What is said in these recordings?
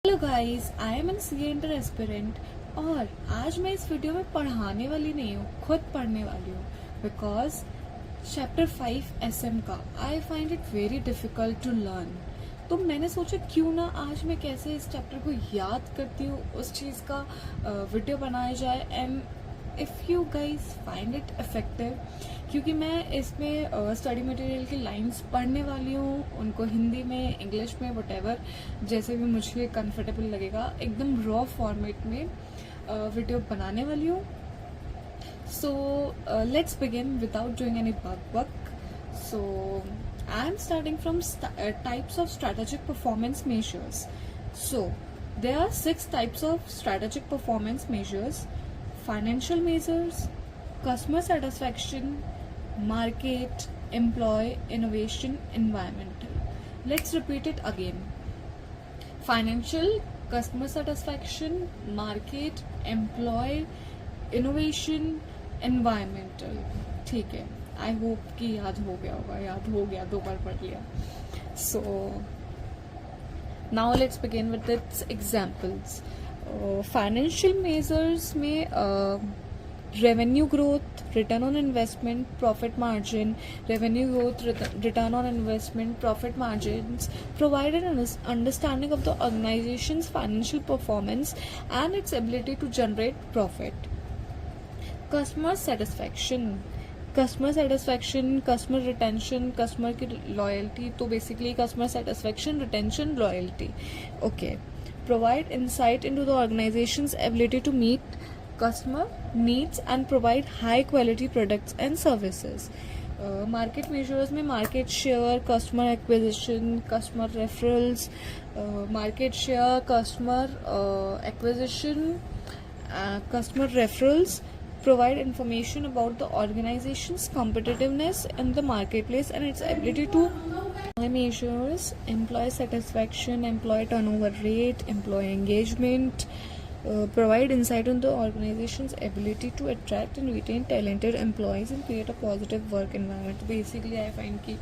Hello guys, I am an C inter aspirant और आज मैं इस वीडियो में पढ़ाने वाली नहीं हूँ, खुद पढ़ने वाली हूँ। बिकॉज चैप्टर 5 एसएम का I find it very difficult to learn. तो मैंने सोचा क्यों ना आज मैं कैसे इस चैप्टर को याद करती हूँ उस चीज़ का वीडियो बनाया जाए। And if you guys find it effective, क्योंकि मैं इसमें स्टडी मटेरियल की लाइंस पढ़ने वाली हूँ, उनको हिंदी में, इंग्लिश में, वटेवर जैसे भी मुझे कंफर्टेबल लगेगा, एकदम रॉ फॉर्मेट में वीडियो बनाने वाली हूँ। So let's begin without doing any buck. So I am starting from types of strategic performance measures. So there are 6 types of strategic performance measures: financial measures, customer satisfaction, market, employee, innovation, environmental. Let's repeat it again: financial, customer satisfaction, market, employee, innovation, environmental. ठीक है, I hope कि याद हो गया होगा। याद हो गया, 2 बार पढ़ लिया। So now let's begin with its examples. Financial measures में revenue growth, return on investment, profit margin. Revenue growth, return on investment, profit margins provide an understanding of the organization's financial performance and its ability to generate profit. Customer satisfaction, customer retention, customer की loyalty. तो basically customer satisfaction, retention, loyalty. Okay. Provide insight into the organisation's ability to meet customer needs and provide high quality products and services. Market measures में market share, customer acquisition, customer referrals. Market share, customer acquisition, customer referrals provide information about the organization's competitiveness in the marketplace and its ability to measures employee satisfaction, employee turnover rate, employee engagement. Provide insight on the organization's ability to attract and retain talented employees and create a positive work environment. Basically I find कि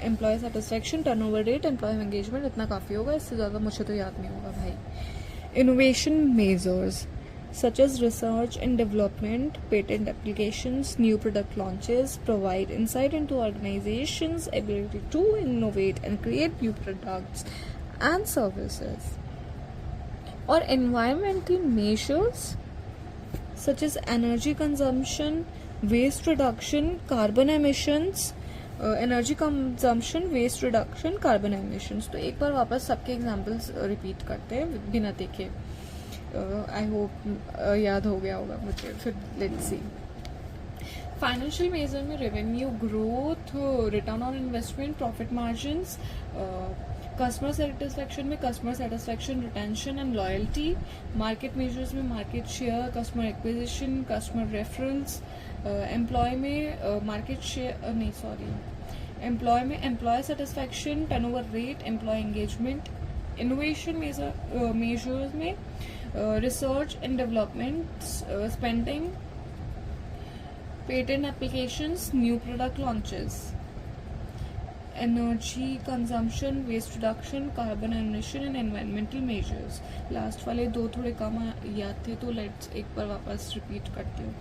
employee satisfaction, turnover rate, employee engagement इतना काफ़ी होगा, इससे ज़्यादा मुझे तो याद नहीं होगा भाई. Innovation measures such as research and development, patent applications, new product launches provide insight into organizations' ability to innovate and create new products and services. Or environmental measures such as energy consumption, waste reduction, carbon emissions. Energy consumption, waste reduction, carbon emissions. तो एक बार वापस सबके examples repeat करते हैं बिना देखे. I hope याद हो गया होगा मुझे. फिर लेट्स सी. फाइनेंशियल मेजर में revenue growth, return on investment, profit margins. Customer satisfaction में customer satisfaction, retention and loyalty. Market measures में market share, customer acquisition, customer referrals. Employ में मार्केट शेयर नहीं सॉरी एम्प्लॉय में employ satisfaction, turnover rate, employ engagement. Innovation measures में research and development spending, patent applications, new product launches. Energy consumption, waste reduction, carbon emission and environmental measures. Last वाले 2 थोड़े कम याद थे, तो let's एक बार वापस रिपीट करती हूँ.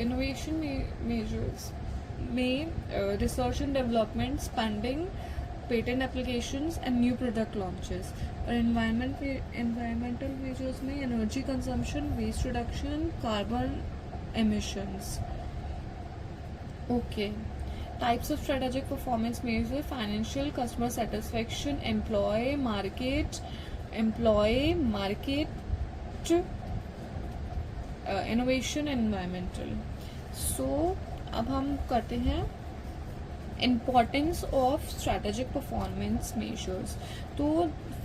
इनोवेशन मेजर्स में research and development spending, patent applications and new product launches. और एनवायरमेंटल मेजर्स में energy consumption, waste reduction, carbon emissions. Okay. Types of strategic performance measures: financial, customer satisfaction, employee, market, innovation, environmental. So अब हम करते हैं importance of strategic performance measures. तो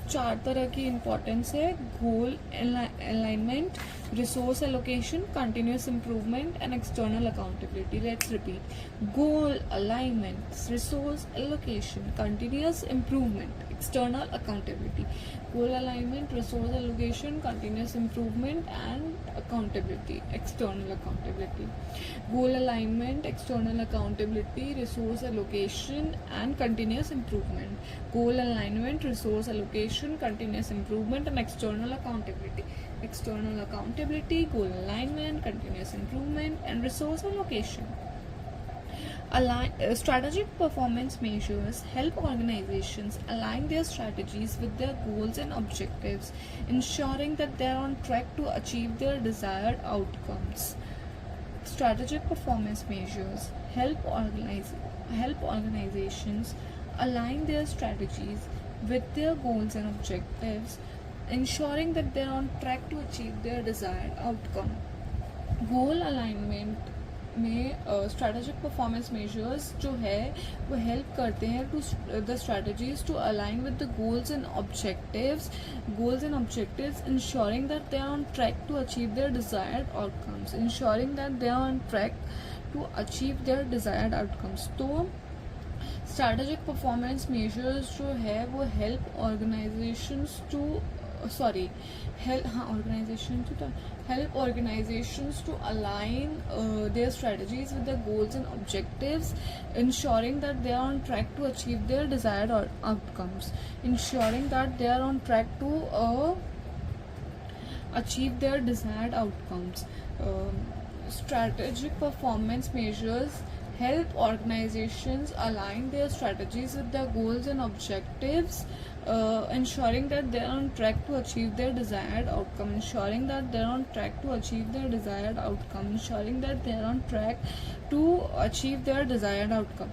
चार तरह की इम्पोर्टेंस है: goal alignment, resource allocation, continuous improvement and external accountability. Let's repeat: goal alignment, resource allocation, continuous improvement, external accountability. Goal alignment, resource allocation, continuous improvement and accountability, external accountability. Goal alignment, external accountability, resource allocation and continuous improvement. Goal alignment, resource allocation, continuous improvement and external accountability. External accountability, goal alignment, continuous improvement and resource allocation. Strategic performance measures help organizations align their strategies with their goals and objectives, ensuring that they are on track to achieve their desired outcomes. Strategic performance measures help organizations align their strategies with their goals and objectives, ensuring that they are on track to achieve their desired outcome. Goal alignment में strategic performance measures जो है वो help करते हैं to the strategies to align with the goals and objectives ensuring that they are on track to achieve their desired outcomes. तो strategic performance measures जो है वो help organisations to align their strategies with their goals and objectives, ensuring that they are on track to achieve their desired outcomes. Strategic performance measures help organizations align their strategies with their goals and objectives, ensuring that they are on track to achieve their desired outcome.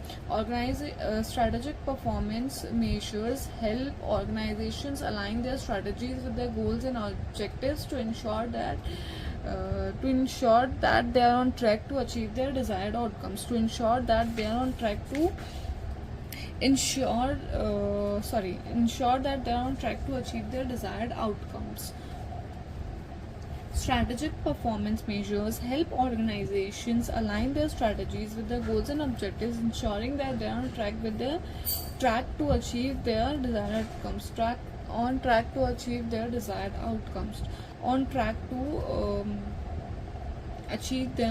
Strategic performance measures help organizations align their strategies with their goals and objectives to ensure that they are on track to achieve their desired outcomes. Ensure that they are on track to achieve their desired outcomes. Strategic performance measures help organizations align their strategies with their goals and objectives, ensuring that they are on track to achieve their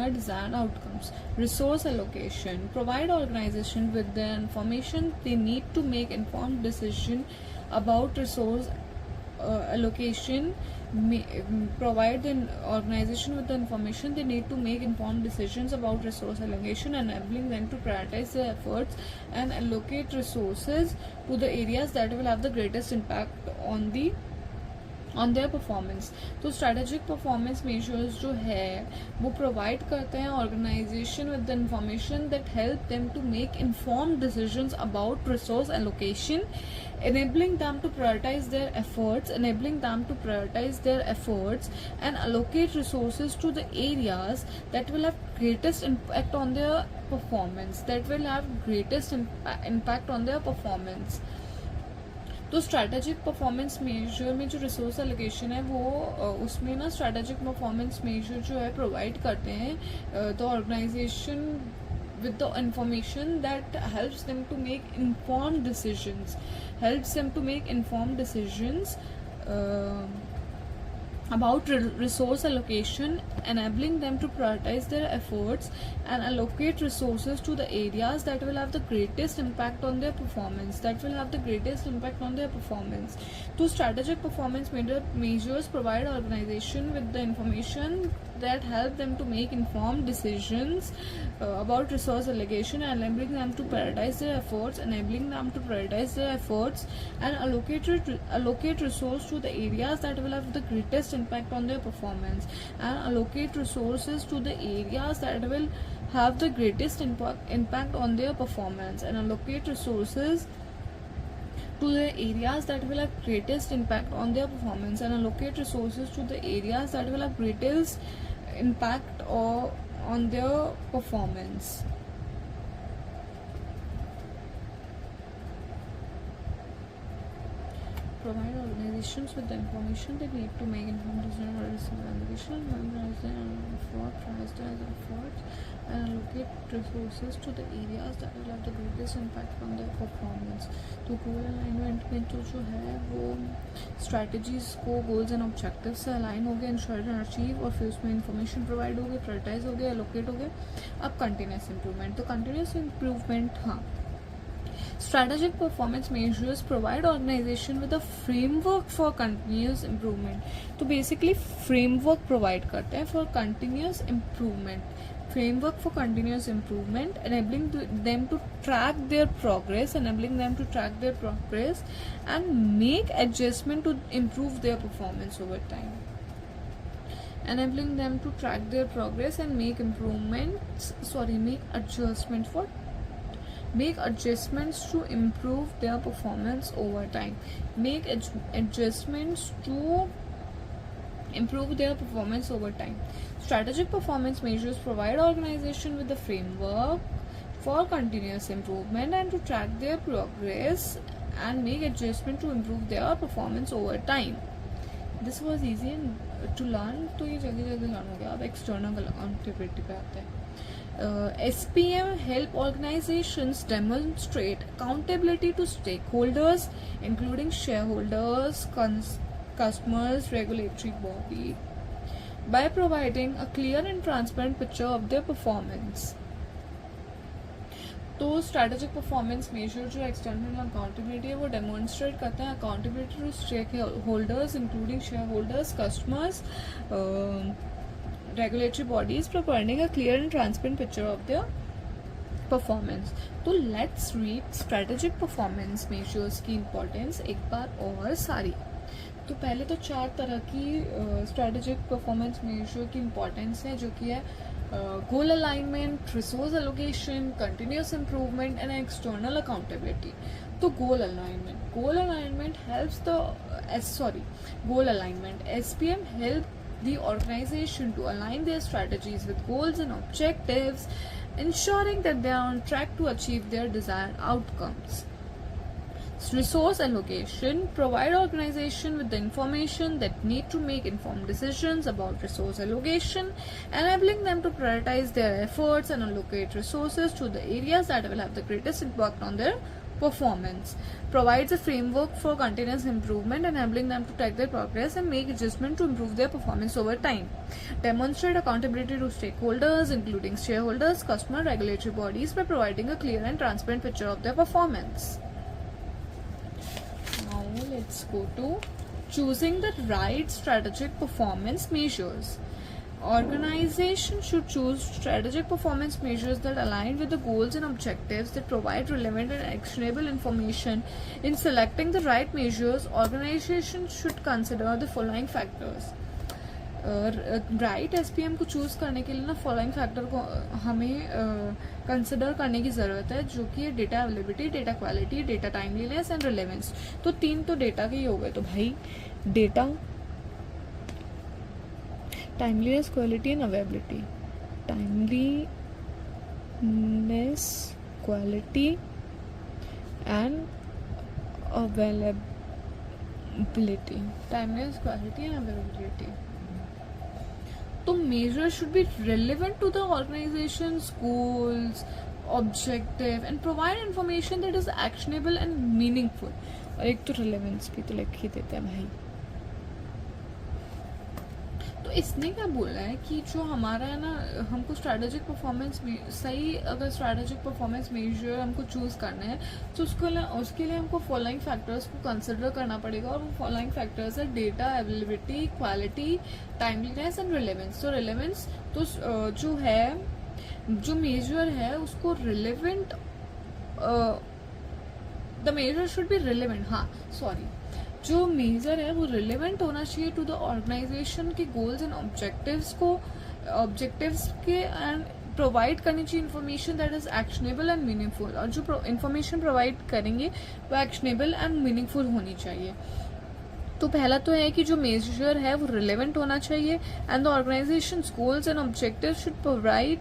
desired outcomes. Resource allocation provide organization with the information they need to make informed decision about resource allocation. Provide the organization with the information they need to make informed decisions about resource allocation, enabling them to prioritize their efforts and allocate resources to the areas that will have the greatest impact on their performance. तो strategic performance measures जो है वो provide करते हैं organization with the information that help them to make informed decisions about resource allocation, enabling them to prioritize their efforts and allocate resources to the areas that will have greatest impact on their performance. तो strategic performance major में जो resource allocation है वो उसमें ना strategic performance measure जो है provide करते हैं the organisation with the information that helps them to make informed decisions about resource allocation, enabling them to prioritize their efforts and allocate resources to the areas that will have the greatest impact on their performance. So strategic performance measures provide organization with the information that help them to make informed decisions about resource allocation, enabling them to prioritize their efforts and allocate resources to the areas that will have the greatest impact on their performance on their performance. provide organizations with the information they need to make informed decisions or receive allocation, memorize and prioritize efforts, and allocate resources to the areas that will have the greatest impact on their performance. तो गोल alignment में तो जो है वो strategies को goals and objective से align हो गए, इंश्योर एंड अचीव, और फिर उसमें इंफॉर्मेशन प्रोवाइड हो गई, प्रायोरिटाइज हो गया, एलोकेट हो गया. अब कंटिन्यूस इंप्रूवमेंट. तो कंटिन्यूस इंप्रूवमेंट, हाँ, strategic performance measures provide organization with a framework for continuous improvement. तो basically framework provide करते हैं for continuous improvement. Framework for continuous improvement, enabling them to track their progress, and make adjustment to improve their performance over time. Enabling them to track their progress and make adjustments to improve their performance over time. Make adjustments to improve their performance over time. Strategic performance measures provide organization with the framework for continuous improvement and to track their progress and make adjustment to improve their performance over time. This was easy to learn, तो ये जल्दी learn हो गया. अब external accountability पे आते हैं. SPM help organizations demonstrate accountability to stakeholders, including shareholders, customers, regulatory body, by providing a clear and transparent picture of their performance. तो स्ट्रैटेजिक परफॉर्मेंस मेजर जो एक्सटर्नल अकाउंटेबिलिटी है वो डेमोन्स्ट्रेट करते हैं accountability to stakeholders, including shareholders, customers, regulatory bodies, providing a clear and transparent picture of their performance. तो let's read strategic performance measures की importance एक बार और सारी. तो पहले तो 4 तरह की strategic performance measure की importance है, जो कि है goal alignment, resource allocation, continuous improvement and external accountability. तो goal alignment helps SPM help the organization to align their strategies with goals and objectives, ensuring that they are on track to achieve their desired outcomes. Resource allocation provide organization with the information that need to make informed decisions about resource allocation, enabling them to prioritize their efforts and allocate resources to the areas that will have the greatest impact on their performance. Provides a framework for continuous improvement, enabling them to track their progress and make adjustments to improve their performance over time. Demonstrate accountability to stakeholders, including shareholders, customer, regulatory bodies, by providing a clear and transparent picture of their performance. Now let's go to choosing the right strategic performance measures. Organization should choose strategic performance measures that align with the goals and objectives, that provide relevant and actionable information. In selecting the right measures, organization should consider the following factors. Right SPM को choose करने के लिए ना following factor को हमें consider करने की ज़रूरत है, जो कि है data availability, data quality, data timeliness and relevance. तो 3 तो डेटा के ही हो गए. तो भाई data, timeliness, quality and availability. Timeliness, quality and availability. Timeliness, quality and availability. So measures should be relevant to the organization's goals, objective, and provide information that is actionable and meaningful. और एक तो relevance भी तो लिख ही देते हैं भाई. तो इसने क्या बोला है कि जो हमारा है ना, हमको स्ट्रैटेजिक परफॉर्मेंस में सही, अगर स्ट्रैटेजिक परफॉर्मेंस मेजर हमको चूज़ करना है तो उसके लिए हमको फॉलोइंग फैक्टर्स को कंसिडर करना पड़ेगा. और वो फॉलोइंग फैक्टर्स है data availability, quality, timeliness and relevance. तो रिलेवेंस तो जो है, जो मेजर है उसको relevant, the measure should be relevant. हाँ सॉरी, जो मेजर है वो रिलेवेंट होना चाहिए टू द ऑर्गेनाइजेशन के गोल्स एंड ऑब्जेक्टिव्स के, एंड प्रोवाइड करनी चाहिए information that is actionable and meaningful. और जो इन्फॉर्मेशन प्रोवाइड करेंगे वो एक्शनेबल एंड मीनिंगफुल होनी चाहिए. तो पहला तो है कि जो मेजर है वो रिलेवेंट होना चाहिए, and the organisation goals and objectives should provide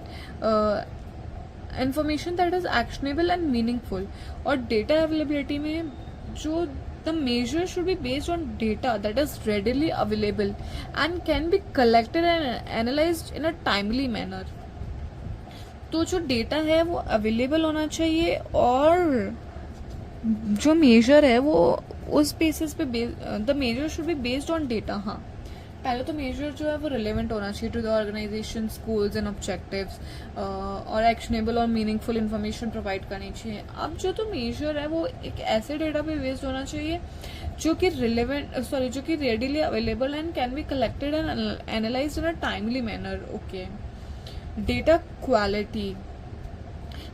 information that is actionable and meaningful. और डेटा अवेलेबिलिटी में जो The measure should be based on data that is readily available and can be collected and analyzed in a timely manner. तो जो data है वो available होना चाहिए और जो मेजर है वो उस बेसिस पे the measure should be based on data. हाँ, पहले तो मेजर जो है वो रिलेवेंट होना चाहिए to the organisation goals and objectives और एक्शनेबल और मीनिंगफुल इन्फॉर्मेशन प्रोवाइड करनी चाहिए. अब जो तो मेजर है वो एक ऐसे डेटा पे बेस्ड होना चाहिए जो कि जो कि readily available and can be collected and analysed in a timely manner. Okay. Data quality.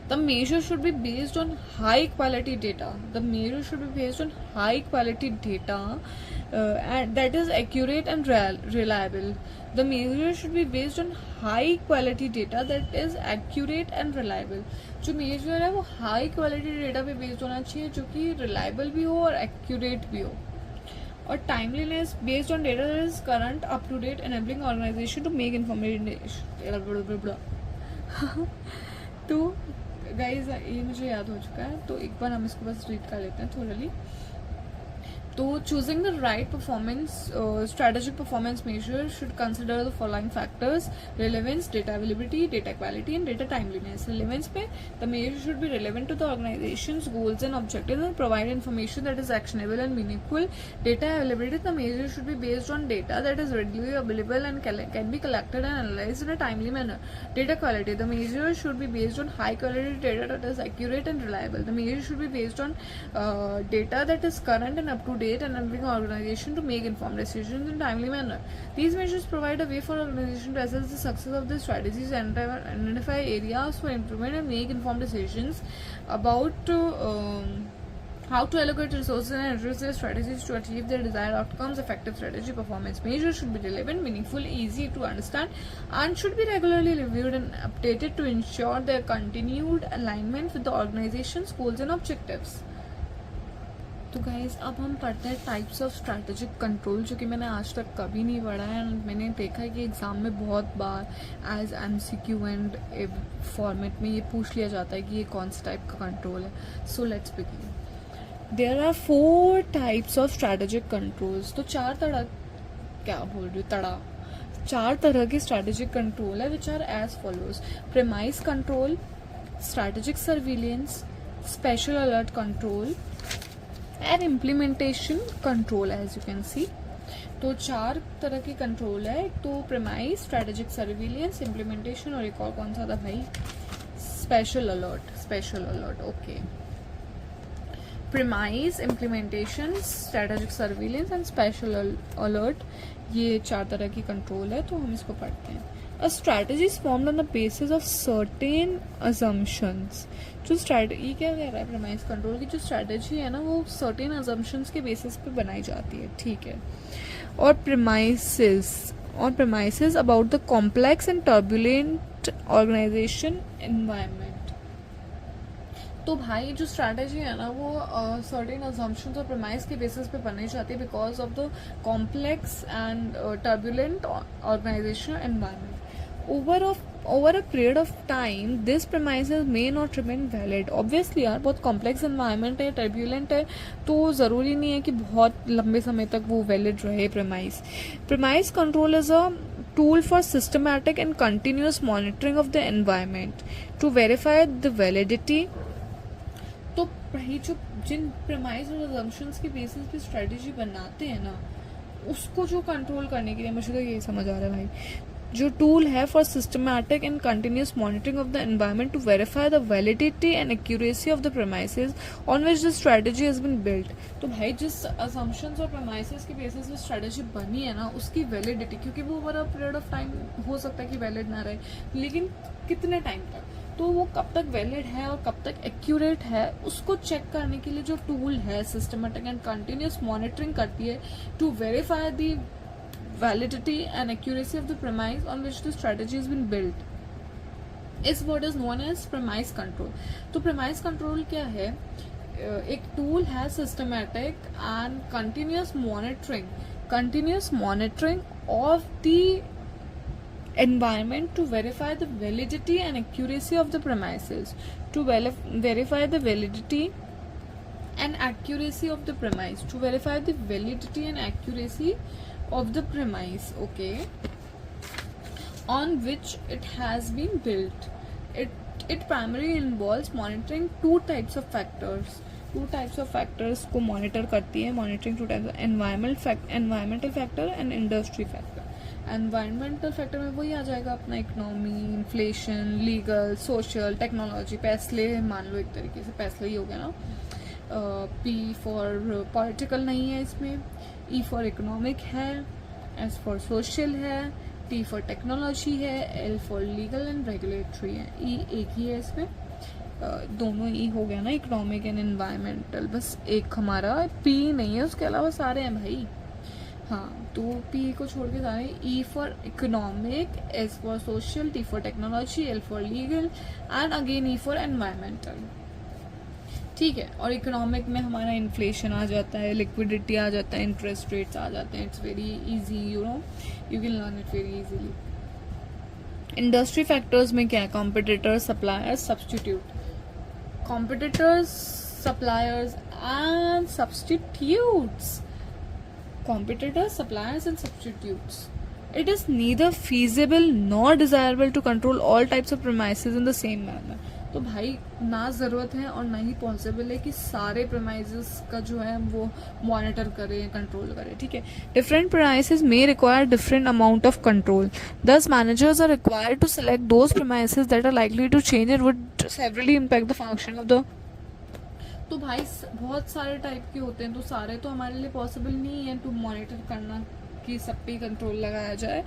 The measure should be based on high quality data. The measure should be based on high quality data and that is accurate and reliable. The measure should be based on high quality data that is accurate and reliable. जो measure है वो high quality data पे based होना चाहिए जो कि reliable भी हो और accurate भी हो. और timeliness based on data that is current up to date enabling organisation to make information. तो गाइज ये मुझे याद हो चुका है, तो एक बार हम इसको बस रीड कर लेते हैं थोड़ली. तो choosing the right performance strategic performance measure should consider the following factors: relevance, data availability, data quality and data timeliness. Relevance पे the measure should be relevant to the organisation's goals and objectives and provide information that is actionable and meaningful. Data availability, the measure should be based on data that is readily available and can be collected and analyzed in a timely manner. Data quality, the measure should be based on high quality data that is accurate and reliable. The measure should be based on data that is current and up to date and enabling organization to make informed decisions in a timely manner. These measures provide a way for organization to assess the success of their strategies and identify areas for improvement and make informed decisions about how to allocate resources and address their strategies to achieve their desired outcomes. Effective strategy performance measures should be relevant, meaningful, easy to understand, and should be regularly reviewed and updated to ensure their continued alignment with the organization's goals and objectives. तो guys अब हम पढ़ते हैं types of strategic control, जो कि मैंने आज तक कभी नहीं पढ़ा है एंड मैंने देखा है कि एग्ज़ाम में बहुत बार एज MCQ एंड फॉर्मेट में ये पूछ लिया जाता है कि ये कौन सा टाइप का कंट्रोल है. So let's begin. There are 4 types of strategic controls. तो चार तरह के स्ट्रैटेजिक कंट्रोल है which are as follows: premise control, strategic surveillance, special alert control and implementation control. As you can see, तो 4 तरह के कंट्रोल है. एक तो प्रेमाइज, स्ट्रैटेजिक सर्विलियंस, इम्प्लीमेंटेशन और एक और कौन सा था भाई? Special alert. Okay. Premise, implementation, strategic surveillance and special alert, ये 4 तरह की कंट्रोल है. तो हम इसको पढ़ते हैं. A strategy is formed on the basis of certain assumptions. जो स्ट्रैटेजी क्या कह रहा है प्रेमाइज कंट्रोल की, जो स्ट्रैटेजी है ना वो सर्टेन assumptions के बेसिस पे बनाई जाती है. ठीक है. और premises about the complex and turbulent organization environment. तो भाई जो स्ट्रैटेजी है ना वो सर्टेन assumptions और premise के बेसिस पे बनाई जाती है because of the complex and turbulent organisational environment. over a period of time this premises may not remain valid. obviously यार बहुत complex environment है, turbulent है, तो ज़रूरी नहीं है कि बहुत लंबे समय तक वो valid रहे premise control is a tool for systematic and continuous monitoring of the environment to verify the validity. तो भाई जो जिन premise और assumptions के basis पे strategy बनाते हैं ना उसको जो कंट्रोल करने के लिए मुझे तो यही समझ आ रहा है भाई, जो टूल है for systematic and continuous monitoring of the environment to verify the validity and accuracy of the premises on which the strategy has been built. तो भाई जिस असम्पशंस और प्रेमाइसेस के बेसिस पे स्ट्रेटेजी बनी है ना उसकी वैलिडिटी, क्योंकि वो over a period of time हो सकता है कि वैलिड ना रहे, लेकिन कितने टाइम तक, तो वो कब तक वैलिड है और कब तक एक्यूरेट है उसको चेक करने के लिए जो टूल है सिस्टमैटिक एंड कंटिन्यूस मॉनिटरिंग करती है to verify the validity and accuracy of the premise on which the strategy has been built is what is known as premise control. तो premise control क्या है? एक tool है systematic and continuous monitoring of the environment to verify the validity and accuracy of the premises, to verify the validity and accuracy of the premise, to verify the validity and accuracy of the premise, okay, on which it has been built. It primarily involves monitoring two types of factors को monitor करती है. Monitoring two types of environmental factor and industry factor. Environmental factor में वही आ जाएगा अपना economy, inflation, legal, social, technology. पैसले मान लो, एक तरीके से पैसले ही हो गया ना. पी फॉर पॉलिटिकल नहीं है इसमें, ई फॉर इकोनॉमिक है, एस फॉर सोशल है, टी फॉर टेक्नोलॉजी है, L for legal and regulatory है. ई एक ही है इसमें, दोनों ई हो गया ना, इकोनॉमिक एंड एनवायरमेंटल. बस एक हमारा पी नहीं है, उसके अलावा सारे हैं भाई. हाँ, तो पी को छोड़ के सारे. E for economic, S for social, T for technology, L for legal and again E for environmental. ठीक है. और इकोनॉमिक में हमारा इन्फ्लेशन आ जाता है, लिक्विडिटी आ जाता है, इंटरेस्ट रेट्स आ जाते हैं. It's very easy, you know, you can learn it very easily. Industry factors में क्या है? Competitors, suppliers, substitute. Competitors, suppliers and substitutes. Competitors, suppliers and substitutes. It is neither feasible nor desirable to control all types of premises in the same manner. तो भाई ना ज़रूरत है और ना ही पॉसिबल है कि सारे premises का जो है वो मॉनिटर करें, कंट्रोल करें. ठीक है. Different premises may require different amount of control. Thus, managers are required to select those premises that are likely to change and would severely impact the function of the. तो भाई बहुत सारे type के होते हैं, तो सारे तो हमारे लिए पॉसिबल नहीं है टू मॉनिटर करना कि सब पे कंट्रोल लगाया जाए.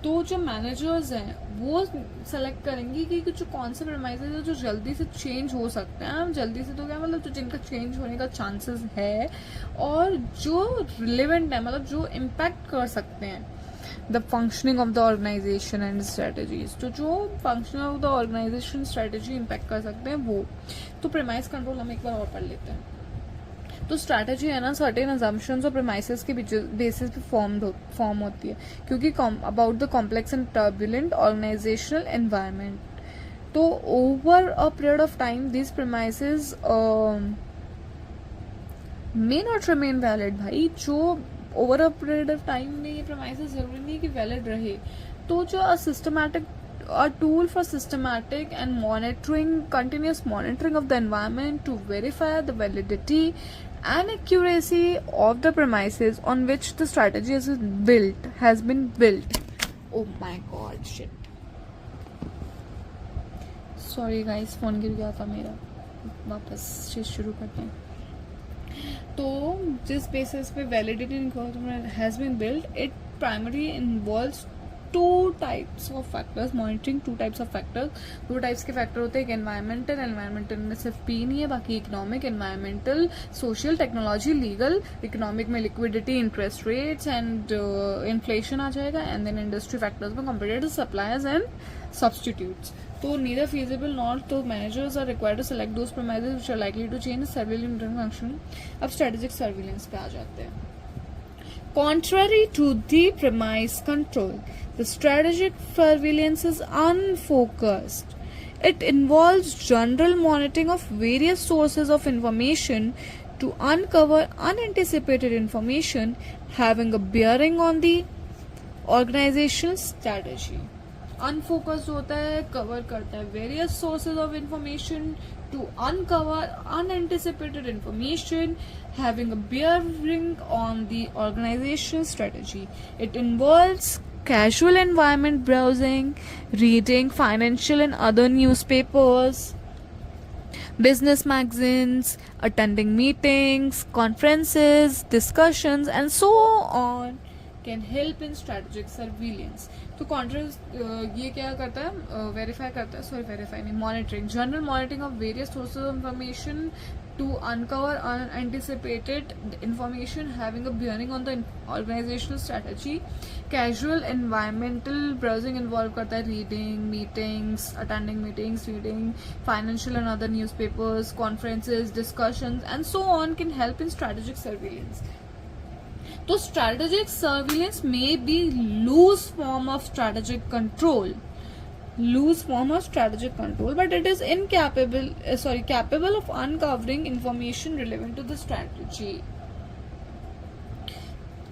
तो जो मैनेजर्स हैं वो सेलेक्ट करेंगे कि जो कौन से प्रेमाइसेस है जो जल्दी से चेंज हो सकते हैं. जल्दी से तो क्या मतलब, जो जिनका चेंज होने का चांसेस है और जो रिलेवेंट है, मतलब जो इम्पैक्ट कर सकते हैं the functioning of the organisation and strategies. तो जो functioning of the organisation strategy impact कर सकते हैं वो. तो प्रेमाइस कंट्रोल हम एक बार और पढ़ लेते हैं. तो स्ट्रैटेजी है ना, सर्टेन अजम्पशंस और प्रेमाइसेस के बेसिस पे फॉर्म होती है, क्योंकि about the complex and turbulent organisational environment. तो over a period of time this premises may not remain valid. भाई जो over a period of time में ये प्रेमाइसेस जरूरी नहीं कि वैलिड रहे. तो जो systematic a tool for systematic and continuous monitoring of the environment to verify the validity and accuracy of the premises on which the strategy has been built. Oh my god, shit. Sorry guys, phone गिर गया था मेरा. वापस से शुरू करते हैं. तो जिस बेसिस पे validity has been built, it primarily involves two types of factors, monitoring two types of factors. दो टाइप्स के फैक्टर होते हैं. एक एनवायरमेंटल में सिर्फ पी नहीं है, बाकी economic, environmental, social, technology, legal. Economic में liquidity, interest rates and inflation आ जाएगा. एंड देन इंडस्ट्री फैक्टर्स में कॉम्पिटिटर्स, सप्लायर्स एंड सब्सटीट्यूट्स. तो neither feasible nor तो managers are required to select those premises which are likely to change surveillance function. अब strategic surveillance पे आ जाते हैं. Contrary to the premise control, the strategic surveillance is unfocused. It involves general monitoring of various sources of information to uncover unanticipated information having a bearing on the organizational strategy. Unfocused होता है, cover करता है various sources of information to uncover unanticipated information having a bearing on the organizational strategy. It involves casual environment browsing, reading financial and other newspapers, business magazines, attending meetings, conferences, discussions, and so on can help in strategic surveillance. तो contrast ये क्या करता है, verify करता है, verify नहीं, monitoring, general monitoring of various sources of information to uncover unanticipated information having a bearing on the organizational strategy. Casual environmental browsing involve करता है reading, meetings, attending meetings, reading financial and other newspapers, conferences, discussions, and so on can help in strategic surveillance. तो strategic surveillance may be loose form of strategic control. loose form of strategic control, but it is capable of uncovering information relevant to the strategy.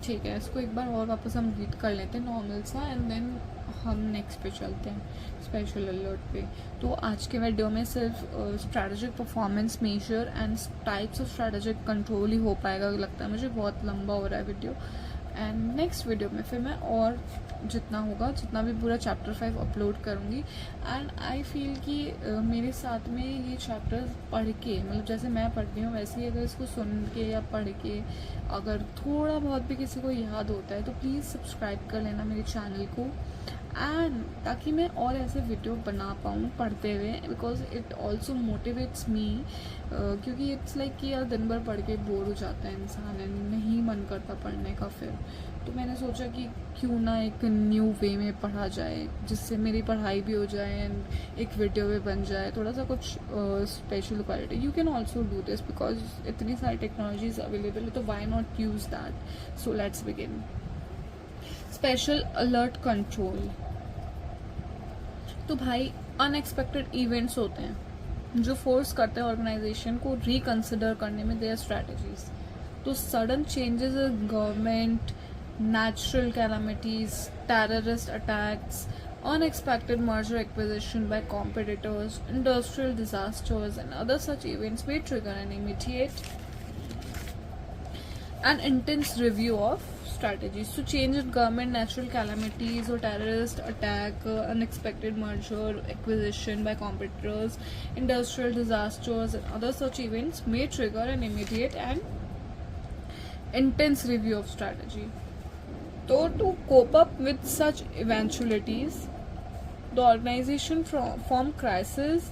ठीक है, इसको एक बार और वापस हम read कर लेते हैं नॉर्मल सा, एंड देन हम नेक्स्ट पे चलते हैं स्पेशल अलर्ट पे. तो आज के वीडियो में सिर्फ strategic performance measure and types of strategic control ही हो पाएगा, लगता है मुझे. बहुत लंबा हो रहा है वीडियो. एंड नेक्स्ट वीडियो में फिर मैं और जितना होगा, जितना भी पूरा चैप्टर 5 अपलोड करूँगी. एंड आई फील कि मेरे साथ में ये चैप्टर पढ़ के, मतलब जैसे मैं पढ़ रही हूँ वैसे ही अगर इसको सुन के या पढ़ के अगर थोड़ा बहुत भी किसी को याद होता है तो प्लीज़ सब्सक्राइब कर लेना मेरे चैनल को, एंड ताकि मैं और ऐसे वीडियो बना पाऊँ पढ़ते हुए, because it also motivates me. क्योंकि इट्स लाइक कि यार दिन भर पढ़ के बोर हो जाता है इंसान एंड नहीं मन करता पढ़ने का फिर. तो मैंने सोचा कि क्यों ना एक न्यू वे में पढ़ा जाए जिससे मेरी पढ़ाई भी हो जाए एंड एक वीडियो भी बन जाए, थोड़ा सा कुछ special quality. You can also do this because इतनी सारी टेक्नोलॉजीज अवेलेबल है, तो why not use that. So let's begin. Special alert control. तो भाई अनएक्सपेक्टेड इवेंट्स होते हैं जो फोर्स करते हैं ऑर्गेनाइजेशन को रिकंसिडर करने में देयर स्ट्रैटेजीज. तो sudden changes in government, natural calamities, terrorist attacks, unexpected merger acquisition by competitors, industrial disasters, and other such events may trigger an immediate and intense review of strategies. So change in government, natural calamities or terrorist attack, unexpected merger acquisition by competitors, industrial disasters, and other such events may trigger an immediate and intense review of strategy. So to cope up with such eventualities, the organization form crisis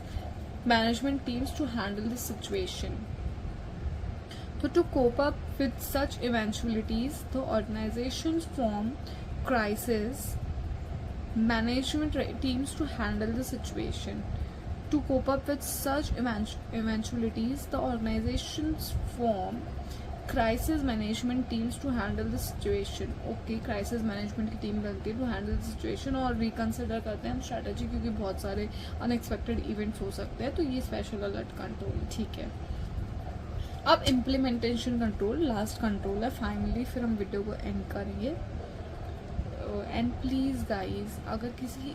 management teams to handle the situation. So to cope up with such eventualities, the organizations form crisis management teams to handle the situation. To cope up with such eventualities, the organizations form crisis management teams to handle the situation. Okay, crisis management की team बनती है to handle the situation और reconsider करते हैं हम strategy, क्योंकि बहुत सारे अनएक्सपेक्टेड इवेंट्स हो सकते हैं. तो ये स्पेशल अलर्ट कंट्रोल. ठीक है, अब इम्प्लीमेंटेशन कंट्रोल लास्ट कंट्रोल है फाइनली, फिर हम वीडियो को एंड करेंगे. एंड प्लीज़ गाइज, अगर किसी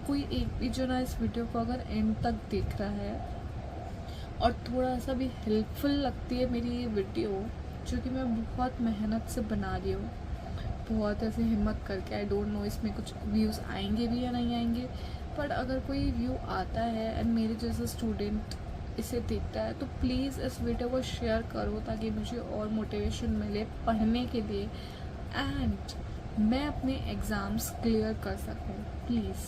कोई एक भी जो ना इस वीडियो को अगर एंड तक देख रहा है और थोड़ा सा भी हेल्पफुल लगती है मेरी ये वीडियो, जो कि मैं बहुत मेहनत से बना रही हूँ, बहुत ऐसे हिम्मत करके. आई डोंट नो इसमें कुछ व्यूज़ आएंगे भी या नहीं आएंगे, पर अगर कोई व्यू आता है एंड मेरे जैसा स्टूडेंट इसे देखता है तो प्लीज़ इस वीडियो को शेयर करो ताकि मुझे और मोटिवेशन मिले पढ़ने के लिए एंड मैं अपने एग्ज़ाम्स क्लियर कर सकूँ प्लीज़.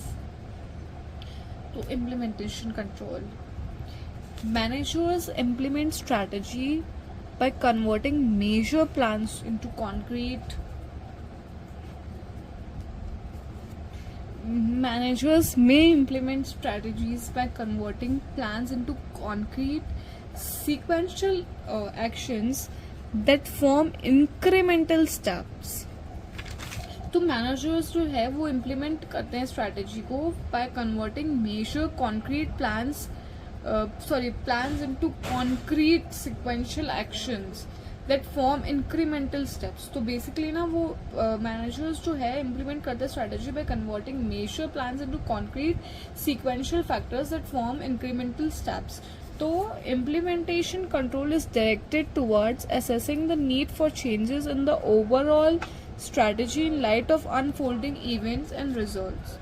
तो implementation control. Managers implement strategy by converting major plans into concrete. Managers may implement strategies by converting plans into concrete, sequential actions that form incremental steps. तो मैनेजर्स जो है वो implement करते हैं strategy को by converting major concrete plans into concrete sequential actions that form incremental steps. तो basically ना वो managers जो है implement करते हैं strategy by converting major plans into concrete sequential factors that form incremental steps. तो implementation control is directed towards assessing the need for changes in the overall strategy in light of unfolding events and results.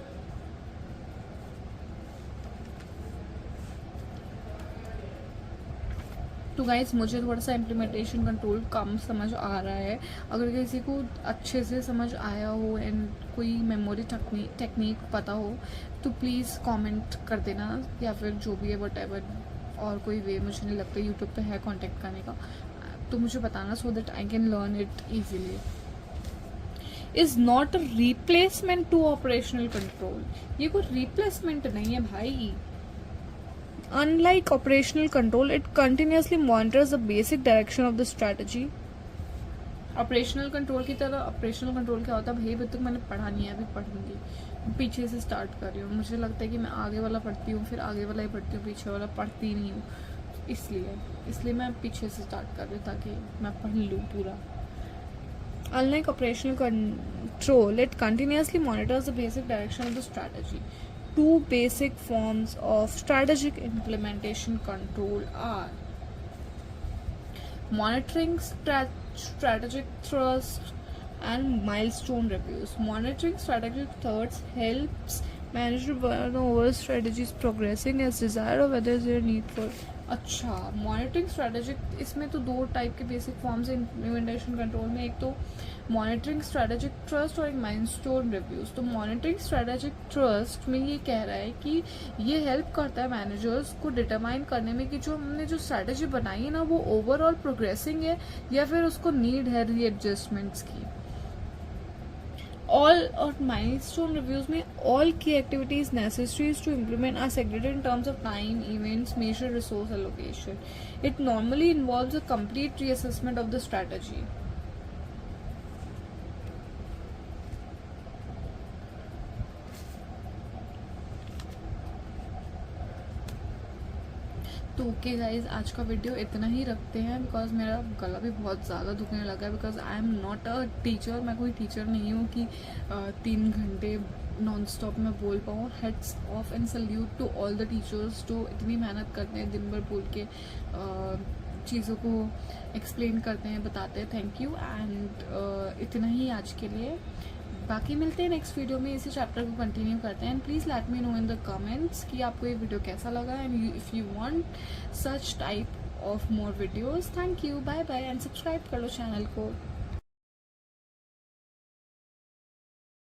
तो guys मुझे थोड़ा सा implementation control कम समझ आ रहा है. अगर किसी को अच्छे से समझ आया हो एंड कोई मेमोरी टेक्निक पता हो तो प्लीज़ कमेंट कर देना, या फिर जो भी है व्हाटएवर. और कोई वे मुझे नहीं लगता यूट्यूब पे है कांटेक्ट करने का, तो मुझे बताना so that I can learn it easily. Is not a replacement to operational control. ये कोई रिप्लेसमेंट नहीं है भाई. Unlike operational control, it continuously monitors the basic direction of the strategy operational control की तरह। ऑपरेशनल कंट्रोल क्या होता है, भाई अभी तक मैंने पढ़ा नहीं है, अभी पढ़ूंगी, पीछे से स्टार्ट कर रही हूँ, मुझे लगता है कि मैं आगे वाला पढ़ती हूँ, फिर आगे वाला ही पढ़ती हूँ, पीछे वाला पढ़ती नहीं हूँ, इसलिए मैं पीछे से स्टार्ट कर रही हूँ ताकि मैं पढ़ लूँ पूरा। Unlike operational control, it continuously monitors the basic direction of the strategy. Two basic forms of strategic implementation control are monitoring strategic thrust and milestone reviews. Monitoring strategic thrusts helps manager burn over strategies progressing as desired or whether there need for। अच्छा, monitoring strategic, इसमें तो 2 type के basic forms हैं implementation control में, एक तो monitoring strategic trust और एक माइलस्टोन रिव्यूज। तो मॉनिटरिंग स्ट्रैटेजिक ट्रस्ट में ये कह रहा है कि ये हेल्प करता है मैनेजर्स को डिटरमाइन करने में कि जो हमने जो स्ट्रैटेजी बनाई है ना वो ओवरऑल प्रोग्रेसिंग है या फिर उसको नीड है रीएडजस्टमेंट्स की। All or milestone reviews में all key activities necessary to implement are segregated in terms of time, events, measure, resource allocation. It normally involves a complete reassessment of the strategy. तो okay guys, आज का video इतना ही रखते हैं because मेरा गला भी बहुत ज़्यादा दुखने लगा है because I am not a teacher. मैं कोई टीचर नहीं हूँ कि 3 घंटे नॉन स्टॉप में बोल पाऊँ। Hats off and salute to all the teachers जो इतनी मेहनत करते हैं, दिन भर बोल के चीज़ों को एक्सप्लेन करते हैं, बताते हैं। थैंक यू एंड इतना ही आज के लिए। बाकी मिलते हैं नेक्स्ट वीडियो में, इसी चैप्टर को कंटिन्यू करते हैं। And please let me know in the comments कि आपको ये वीडियो कैसा लगा and if you want such type of more videos. Thank you, bye bye and subscribe कर लो चैनल को।